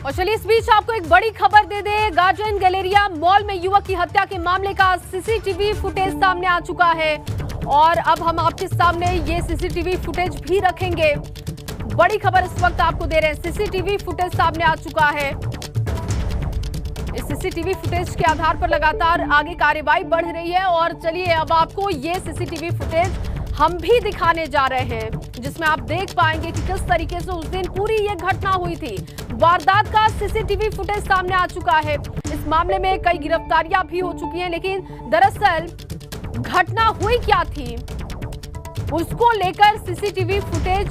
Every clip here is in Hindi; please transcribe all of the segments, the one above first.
और चलिए इस बीच आपको एक बड़ी खबर दे दे। गार्डन गैलेरिया मॉल में युवक की हत्या के मामले का सीसीटीवी फुटेज सामने आ चुका है और अब हम आपके सामने ये सीसीटीवी फुटेज भी रखेंगे। बड़ी खबर इस वक्त आपको दे रहे हैं, सीसीटीवी फुटेज सामने आ चुका है। इस सीसीटीवी फुटेज के आधार पर लगातार आगे कार्रवाई बढ़ रही है और चलिए अब आपको ये सीसीटीवी फुटेज हम भी दिखाने जा रहे हैं, जिसमें आप देख पाएंगे कि किस तरीके से उस दिन पूरी ये घटना हुई थी। वारदात का सीसीटीवी फुटेज सामने आ चुका है। इस मामले में कई गिरफ्तारियां भी हो चुकी हैं, लेकिन दरअसल घटना हुई क्या थी उसको लेकर सीसीटीवी फुटेज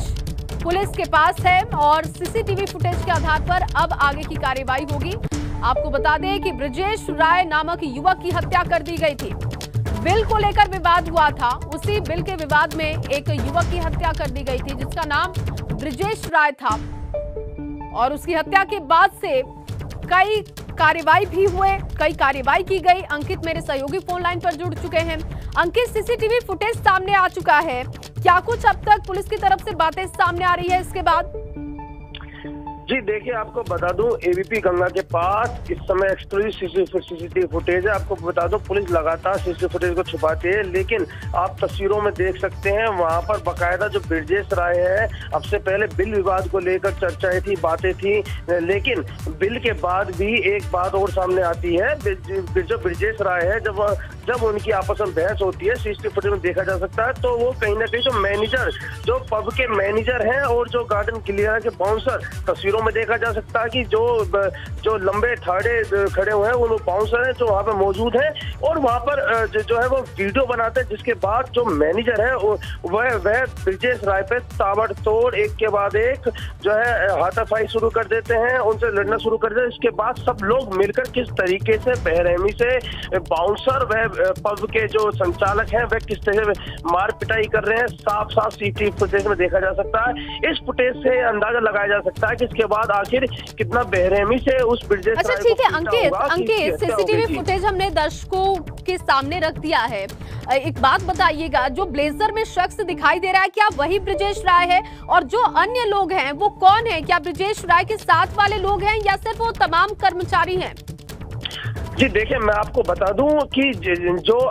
पुलिस के पास है और सीसीटीवी फुटेज के आधार पर अब आगे की कार्रवाई होगी। आपको बता दें कि ब्रजेश राय नामक युवक की हत्या कर दी गई थी। बिल को लेकर विवाद हुआ था, उसी बिल के विवाद में एक युवक की हत्या कर दी गई थी जिसका नाम ब्रजेश राय था और उसकी हत्या के बाद से कई कार्रवाई भी हुए, कई कार्रवाई की गई। अंकित मेरे सहयोगी फोन लाइन पर जुड़ चुके हैं। अंकित, सीसीटीवी फुटेज सामने आ चुका है, क्या कुछ अब तक पुलिस की तरफ से बातें सामने आ रही है इसके बाद? जी देखिए, आपको बता दूं एबीपी गंगा के पास इस समय एक्सक्लूसिव सीसीटीवी फुटेज है। आपको बता दूं पुलिस लगातार सीसीटीवी फुटेज को छुपाती है, लेकिन आप तस्वीरों में देख सकते हैं वहां पर बकायदा जो ब्रजेश राय है, अब से पहले बिल विवाद को लेकर चर्चाएं थी, बातें थी, लेकिन बिल के बाद भी एक बात और सामने आती है। जो ब्रजेश राय है, जब उनकी आपस में बहस होती है सीसीटीवी फुटेज में देखा जा सकता है, तो वो कहीं ना कहीं जो मैनेजर, जो पब के मैनेजर हैं और जो गार्डन गैलेरिया के बाउंसर, तस्वीरों में देखा जा सकता है कि जो लंबे ठाड़े खड़े हुए हैं वो बाउंसर हैं जो वहाँ पे मौजूद हैं और वहाँ पर जो है वो वीडियो बनाते हैं, जिसके बाद जो मैनेजर है वह ब्रजेश राय पे ताबड़तोड़ एक के बाद एक जो है हाथापाई शुरू कर देते हैं, उनसे लड़ना शुरू कर देते हैं। इसके बाद सब लोग मिलकर किस तरीके से बेरहमी से बाउंसर वह पब के जो संचालक हैं वह किस तरह से मार पिटाई कर रहे हैं, साफ साफ सीसीटीवी फुटेज में देखा जा सकता है। इस फुटेज से अंदाजा लगाया जा सकता है कि इसके बाद आखिर कितना बेरहमी से उस ब्रजेश राय को। अच्छा ठीक है अंकित, सीसीटीवी फुटेज हमने दर्शकों के सामने रख दिया है। एक बात बताइएगा, जो ब्लेजर में शख्स दिखाई दे रहा है क्या वही ब्रजेश राय है और जो अन्य लोग हैं वो कौन है? क्या ब्रजेश राय के साथ वाले लोग हैं या सिर्फ वो तमाम कर्मचारी हैं? जी देखिए, मैं आपको बता दूं कि जो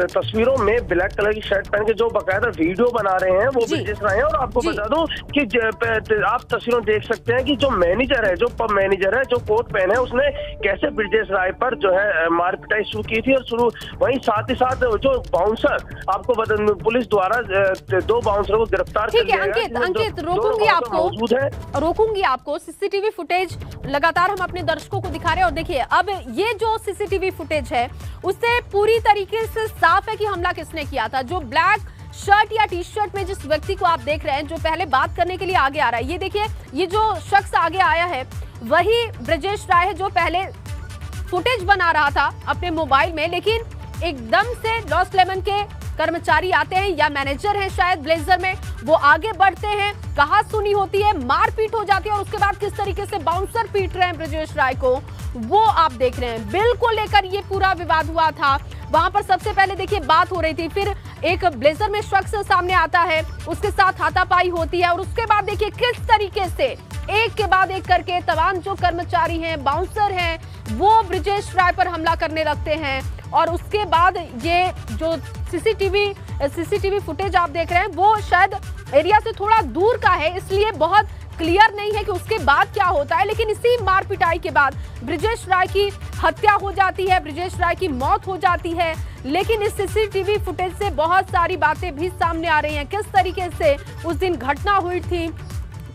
तस्वीरों में ब्लैक कलर की शर्ट पहन के जो बकायदा वीडियो बना रहे हैं वो ब्रजेश राय हैं और आपको बता दूं कि आप तस्वीरों देख सकते हैं कि जो मैनेजर है, जो पब मैनेजर है, जो कोट पहने है, उसने कैसे ब्रजेश राय पर जो है मार पिटाई शुरू की थी और वहीं साथ ही साथ जो बाउंसर, आपको बता पुलिस द्वारा 2 बाउंसरों को गिरफ्तार कर लिया गया। अंकित रोकूंगी आपको। सीसीटीवी फुटेज लगातार हम अपने दर्शकों को दिखा रहे हैं और देखिए अब ये जो सीसीटीवी फुटेज है उससे पूरी तरीके से साफ है कि हमला किसने किया था। जो ब्लैक शर्ट या टी शर्ट में जिस व्यक्ति को आप देख रहे हैं जो पहले बात करने के लिए आगे आ रहा है, ये देखिए, ये जो शख्स आगे आया है वही ब्रजेश राय है जो पहले फुटेज बना रहा था अपने मोबाइल में, लेकिन एकदम से लॉस्ट लेमन के कर्मचारी आते हैं या मैनेजर हैं शायद ब्लेजर में, वो आगे बढ़ते हैं, कहा सुनी होती है, मारपीट हो जाती है और उसके बाद किस तरीके से बाउंसर पीट रहे हैं ब्रजेश राय को वो आप देख रहे हैं। बिल को लेकर ये पूरा विवाद हुआ था, वहां पर सबसे पहले देखिए बात हो रही थी, फिर एक ब्लेजर में शख्स सामने आता है, उसके साथ हाथापाई होती है और उसके बाद देखिए किस तरीके से एक के बाद एक करके तमाम जो कर्मचारी हैं, बाउंसर हैं, वो ब्रजेश राय पर हमला करने लगते हैं और उसके बाद ये जो सीसीटीवी फुटेज आप देख रहे हैं वो शायद एरिया से थोड़ा दूर का है, इसलिए बहुत क्लियर नहीं है कि उसके बाद क्या होता है, लेकिन इसी मार पिटाई के बाद ब्रजेश राय की हत्या हो जाती है, ब्रजेश राय की मौत हो जाती है। लेकिन इस सीसीटीवी फुटेज से बहुत सारी बातें भी सामने आ रही हैं, किस तरीके से उस दिन घटना हुई थी,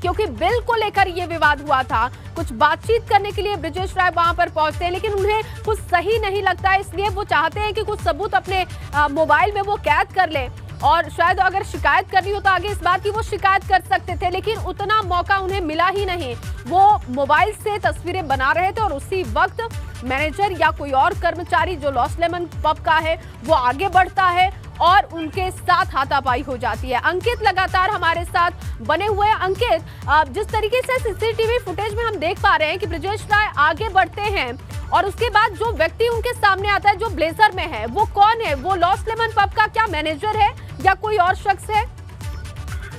क्योंकि बिल को लेकर ये विवाद हुआ था। कुछ बातचीत करने के लिए ब्रजेश राय वहां पर पहुंचते हैं, लेकिन उन्हें कुछ सही नहीं लगता है, इसलिए वो चाहते हैं कि कुछ सबूत अपने मोबाइल में वो कैद कर ले और शायद अगर शिकायत करनी हो तो आगे इस बात की वो शिकायत कर सकते थे, लेकिन उतना मौका उन्हें मिला ही नहीं। वो मोबाइल से तस्वीरें बना रहे थे और उसी वक्त मैनेजर या कोई और कर्मचारी जो लॉस्ट लेमन पब का है वो आगे बढ़ता है और उनके साथ हाथापाई हो जाती है। अंकित लगातार हमारे साथ बने हुए हैं। अंकित, जिस तरीके से सीसीटीवी फुटेज में हम देख पा रहे हैं कि ब्रजेश राय आगे बढ़ते हैं और उसके बाद जो व्यक्ति उनके सामने आता है जो ब्लेजर में है वो कौन है? वो लॉस्ट लेमन पब का क्या मैनेजर है या कोई और शख्स है?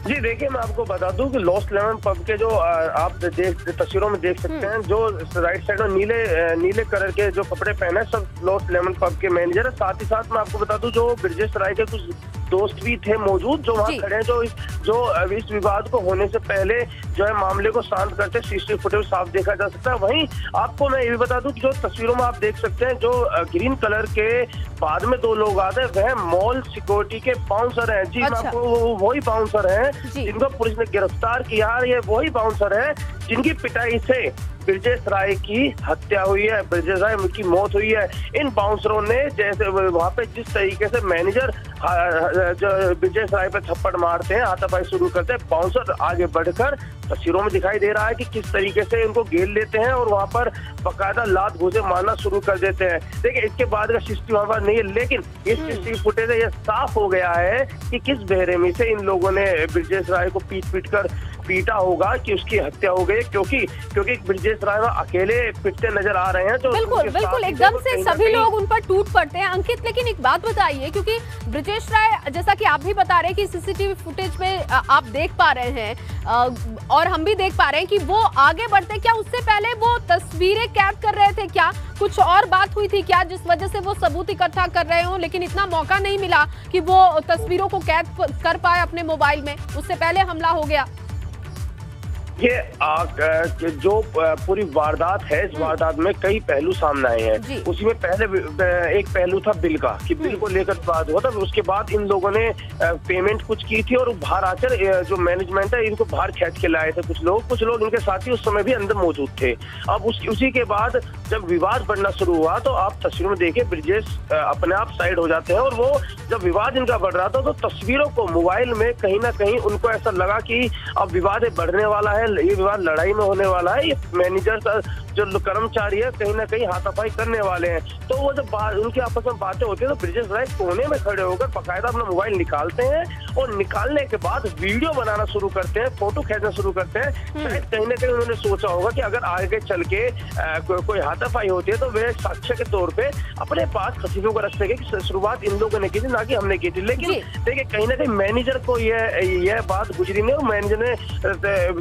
जी देखिए, मैं आपको बता दूं कि लॉस्ट लेमन पब के जो आप तस्वीरों में देख सकते हैं, जो राइट साइड में नीले कलर के जो कपड़े पहने हैं, सब लॉस्ट लेमन पब के मैनेजर है। साथ ही साथ मैं आपको बता दूं, जो ब्रिजेश राय के कुछ दोस्त भी थे मौजूद, जो वहाँ खड़े हैं, जो इस विवाद को होने से पहले जो है मामले को शांत करते सीसीटीवी फुटेज साफ देखा जा सकता है। वहीं आपको मैं ये भी बता दूं कि जो तस्वीरों में आप देख सकते हैं, जो ग्रीन कलर के बाद में 2 लोग आते हैं, वह मॉल सिक्योरिटी के बाउंसर हैं। जी, अच्छा। आपको वही बाउंसर हैं जिनको पुलिस ने गिरफ्तार किया। ये वही बाउंसर है जिनकी पिटाई से ब्रिजेश राय की हत्या हुई है, ब्रिजेश राय की मौत हुई है। इन बाउंसरों ने जैसे वहाँ पे जिस तरीके से मैनेजर जो ब्रिजेश राय पे थप्पड़ मारते हैं, हाथापाई शुरू करते हैं, बाउंसर आगे बढ़कर तस्वीरों में दिखाई दे रहा है कि किस तरीके से इनको घेर लेते हैं और वहाँ पर बकायदा लात घूसे मारना शुरू कर देते हैं। देखिए, इसके बाद का सीसीटीवी वहाँ पर नहीं है, लेकिन इस सीसीटीवी फुटेज से ये साफ हो गया है कि किस बेरहमी से इन लोगों ने ब्रिजेश राय को पीट कर पीटा होगा कि उसकी हत्या हो गई, क्योंकि ब्रिजेश राय अकेले पिटते नजर आ रहे हैं। तो बिल्कुल एकदम से सभी लोग उन पर टूट पड़ते हैं। अंकित, लेकिन एक बात बताइए, क्योंकि ब्रिजेश राय, जैसा कि आप भी बता रहे हैं कि सीसीटीवी फुटेज में आप देख पा रहे हैं और हम भी देख पा रहे हैं कि वो आगे बढ़ते, क्या उससे पहले वो तस्वीरें कैद कर रहे थे? क्या कुछ और बात हुई थी क्या जिस वजह से वो सबूत इकट्ठा कर रहे हो, लेकिन इतना मौका नहीं मिला कि वो तस्वीरों को कैद कर पाए अपने मोबाइल में? उससे पहले हमला हो गया। ये जो पूरी वारदात है, इस वारदात में कई पहलू सामने आए हैं। उसी में पहले एक पहलू था बिल का, कि बिल को लेकर बात हुआ था। उसके बाद इन लोगों ने पेमेंट कुछ की थी और बाहर आकर जो मैनेजमेंट है, इनको बाहर खींच के लाए थे कुछ लोग इनके साथी उस समय भी अंदर मौजूद थे। अब उसी के बाद जब विवाद बढ़ना शुरू हुआ, तो आप तस्वीरों में देखिए, ब्रिजेश अपने आप साइड हो जाते हैं और वो जब विवाद इनका बढ़ रहा था, तो तस्वीरों को मोबाइल में कहीं ना कहीं उनको ऐसा लगा कि अब विवाद बढ़ने वाला है, ये विवाद लड़ाई में होने वाला है, ये मैनेजर जो कर्मचारी है कहीं ना कहीं हाथापाई करने वाले हैं। तो वो जब उनकी आपस में बातें होती है, तो ब्रिजेश राय कोने में खड़े होकर बाकायदा अपना मोबाइल निकालते हैं और निकालने के बाद वीडियो बनाना शुरू करते हैं, फोटो खींचना शुरू करते हैं। शायद कहीं ना कहीं उन्होंने सोचा होगा कि अगर आगे चल के कोई हाथापाई होती है, तो वे साक्ष्य के तौर पे अपने पास खसीदों को रख सके कि शुरुआत इन लोगों ने की थी, ना कि हमने की थी। लेकिन देखिए, कहीं ना कहीं मैनेजर को यह बात गुजरी नहीं, और मैनेजर ने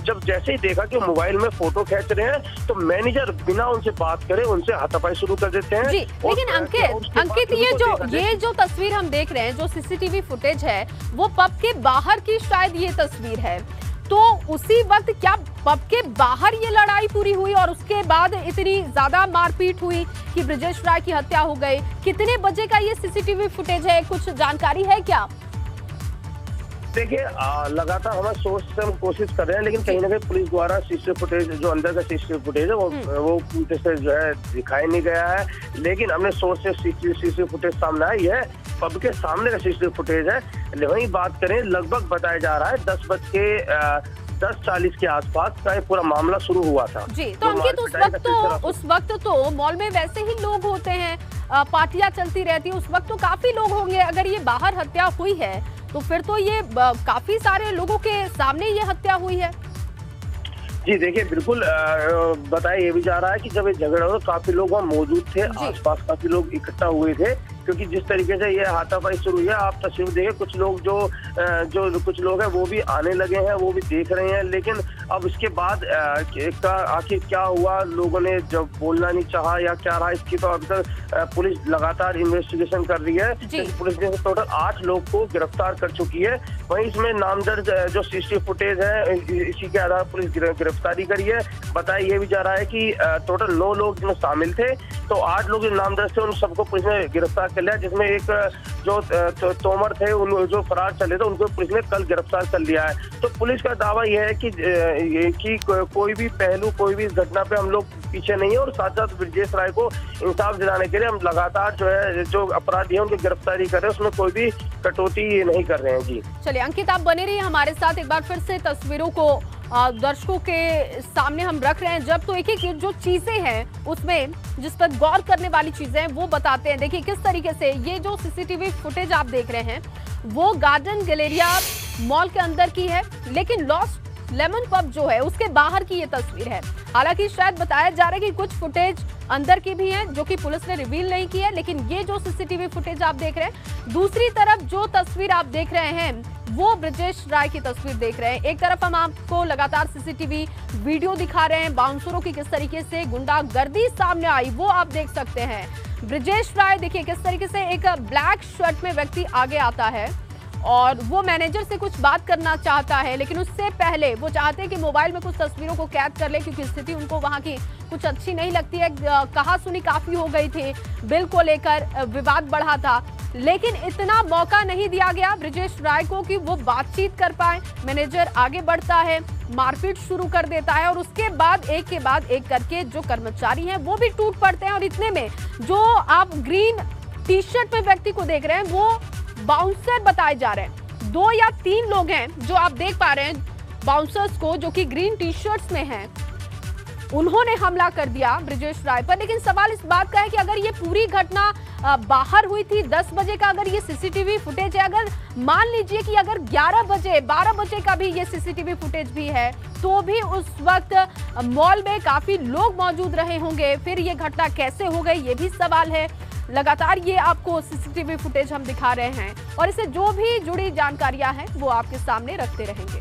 जब जैसे ही देखा कि मोबाइल में फोटो खींच रहे हैं, तो मैनेजर बिना उनसे बात करे उनसे हाथापाई शुरू कर देते हैं। लेकिन अंकित, ये जो तस्वीर हम देख रहे हैं, जो सीसीटीवी फुटेज है, वो पब के बाहर की शायद ये तस्वीर है। तो उसी वक्त क्या पब के बाहर ये लड़ाई पूरी हुई और उसके बाद इतनी ज्यादा मारपीट हुई कि ब्रिजेश राय की हत्या हो गई? कितने बजे का ये सीसीटीवी फुटेज है, कुछ जानकारी है क्या? देखिए, लगातार हमारे सोर्स से हम कोशिश कर रहे हैं, लेकिन कहीं ना कहीं पुलिस द्वारा सीसीटीवी फुटेज, जो अंदर का सीसीटीवी फुटेज है, वो पूरी से जो है दिखाई नहीं गया है। लेकिन हमने सोर्स से सीसीटीवी फुटेज सामने आई है, पब के सामने का सीसीटीवी फुटेज है। वही बात करें, लगभग बताया जा रहा है 10:40 के आसपास का ये पूरा मामला शुरू हुआ था। जी, तो अंकित, उस वक्त तो मॉल में वैसे ही लोग होते हैं, पार्टियां चलती रहती है, उस वक्त तो काफी लोग होंगे। अगर ये बाहर हत्या हुई है, तो फिर तो ये काफी सारे लोगों के सामने ये हत्या हुई है। जी देखिए, बिल्कुल बताया ये भी जा रहा है कि जब ये झगड़ा हुआ, काफी लोग वहाँ मौजूद थे, आसपास काफी लोग इकट्ठा हुए थे, क्योंकि जिस तरीके से ये हाथापाई शुरू हुई है, आप तस्वीर देखिए, कुछ लोग जो कुछ लोग हैं वो भी आने लगे हैं, वो भी देख रहे हैं। लेकिन अब इसके बाद आखिर क्या हुआ, लोगों ने जब बोलना नहीं चाहा या क्या रहा, इसकी तो अब तक पुलिस लगातार इन्वेस्टिगेशन कर रही है। पुलिस ने टोटल 8 लोग को गिरफ्तार कर चुकी है। वहीं इसमें नामदर्ज जो सीसीटीवी फुटेज है, इसी के आधार पुलिस गिरफ्तारी करी है। बताया ये भी जा रहा है कि टोटल 9 लोग इसमें शामिल थे, तो 8 लोग जो नामदर्ज थे उन सबको पुलिस ने गिरफ्तार कर लिया, जिसमें एक जो तोमर थे, जो फरार चले थे, उनको पुलिस ने कल गिरफ्तार कर लिया है। तो पुलिस का दावा यह है कि कोई भी पहलू, कोई भी घटना पे हम लोग पीछे नहीं है, और साथ साथ ब्रिजेश राय को इंसाफ दिलाने के लिए हम लगातार जो अपराधी है उनकी गिरफ्तारी कर रहे हैं, उसमें कोई भी कटौती नहीं कर रहे हैं। जी चलिए अंकित, आप बने रहिए हमारे साथ। एक बार फिर से तस्वीरों को दर्शकों के सामने हम रख रहे हैं, जब तो एक एक जो चीजें हैं उसमें जिस पर गौर करने वाली चीजें हैं वो बताते हैं। देखिए किस तरीके से ये जो सीसीटीवी फुटेज आप देख रहे हैं वो गार्डन गैलेरिया मॉल के अंदर की है, लेकिन लॉस्ट लेमन पब जो है उसके बाहर की ये तस्वीर है। हालांकि शायद बताया जा रहा है कि कुछ फुटेज अंदर की भी है जो कि पुलिस ने रिवील नहीं की है, लेकिन ये जो सीसीटीवी फुटेज आप देख रहे हैं, दूसरी तरफ जो तस्वीर आप देख रहे हैं वो ब्रिजेश राय की तस्वीर देख रहे हैं। एक तरफ हम आपको लगातार सीसीटीवी वीडियो दिखा रहे हैं, बाउंसरों की किस तरीके से गुंडागर्दी सामने आई वो आप देख सकते हैं। ब्रिजेश राय देखिए किस तरीके से एक ब्लैक शर्ट में व्यक्ति आगे आता है और वो मैनेजर से कुछ बात करना चाहता है, लेकिन उससे पहले वो चाहते हैं कि मोबाइल में कुछ तस्वीरों को कैद कर ले, क्योंकि स्थिति उनको वहां की कुछ अच्छी नहीं लगती है। कहा सुनी काफी हो गई थी, बिल को लेकर विवाद बढ़ा था, लेकिन इतना मौका नहीं दिया गया ब्रिजेश राय को कि वो बातचीत कर पाए। मैनेजर आगे बढ़ता है, मारपीट शुरू कर देता है और उसके बाद एक के बाद एक करके जो कर्मचारी हैं वो भी टूट पड़ते हैं। और इतने में जो आप ग्रीन टी शर्ट में व्यक्ति को देख रहे हैं वो बाउंसर बताए जा रहे हैं। 2 या 3 लोग हैं जो आप देख पा रहे हैं बाउंसर्स को, जो कि ग्रीन टी शर्ट्स में हैं। उन्होंने हमला कर दिया ब्रिजेश राय पर। लेकिन सवाल इस बात का है कि अगर ये पूरी घटना बाहर हुई थी 10 बजे का, अगर ये सीसीटीवी फुटेज है, अगर मान लीजिए कि अगर 11 बजे 12 बजे का भी ये सीसीटीवी फुटेज भी है, तो भी उस वक्त मॉल में काफी लोग मौजूद रहे होंगे, फिर ये घटना कैसे हो गई ये भी सवाल है। लगातार ये आपको सीसीटीवी फुटेज हम दिखा रहे हैं और इससे जो भी जुड़ी जानकारियां हैं वो आपके सामने रखते रहेंगे।